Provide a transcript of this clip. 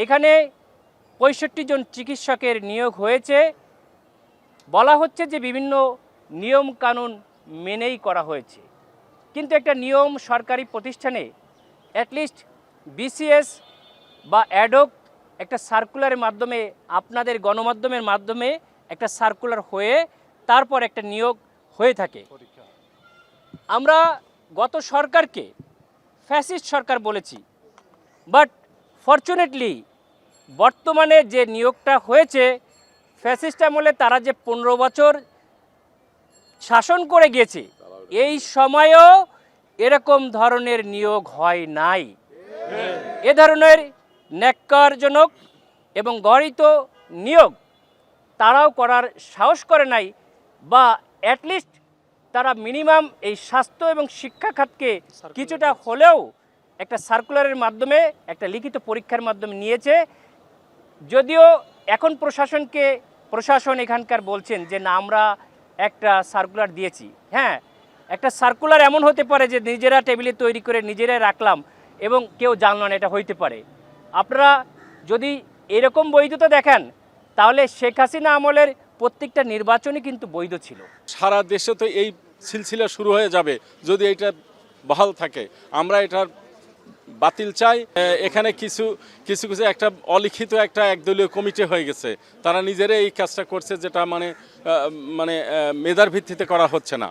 এখানে ৬৫ জন চিকিৎসকের নিয়োগ হয়েছে। বলা হচ্ছে যে বিভিন্ন নিয়ম কানুন মেনেই করা হয়েছে, কিন্তু একটা নিয়ম সরকারি প্রতিষ্ঠানে অ্যাটলিস্ট বিসিএস বা অ্যাডক একটা সার্কুলারের মাধ্যমে, আপনাদের গণমাধ্যমের মাধ্যমে একটা সার্কুলার হয়ে তারপর একটা নিয়োগ হয়ে থাকে। আমরা গত সরকারকে ফ্যাসিস্ট সরকার বলেছি, বাট ফরচুনেটলি বর্তমানে যে নিয়োগটা হয়েছে ফ্যাসিস্ট আমলে তারা যে 15 বছর শাসন করে গিয়েছে, এই সময়েও এরকম ধরনের নিয়োগ হয় নাই। এ ধরনের ন্যাক্কারজনক এবং গরিত নিয়োগ তারাও করার সাহস করে নাই, বা অ্যাটলিস্ট তারা মিনিমাম এই স্বাস্থ্য এবং শিক্ষা খাতকে কিছুটা হলেও একটা সার্কুলারের মাধ্যমে, একটা লিখিত পরীক্ষার মাধ্যমে নিয়েছে। যদিও এখন প্রশাসন এখানকার বলছেন যে না, আমরা একটা সার্কুলার দিয়েছি। হ্যাঁ, একটা সার্কুলার এমন হতে পারে যে নিজেরা টেবিলে তৈরি করে নিজেরাই রাখলাম এবং কেউ জানল না, এটা হইতে পারে। আপনারা যদি এরকম বৈধতা দেখেন তাহলে শেখ হাসিনা আমলের প্রত্যেকটা নির্বাচনই কিন্তু বৈধ ছিল। সারা দেশে তো এই সিলসিলা শুরু হয়ে যাবে যদি এটা বহাল থাকে। আমরা এটার বাতিল চাই। এখানে কিছু একটা অলিখিত একটা একদলীয় কমিটি হয়ে গেছে, তারা নিজেরাই এই কাজটা করছে, যেটা মানে মেধার ভিত্তিতে করা হচ্ছে না।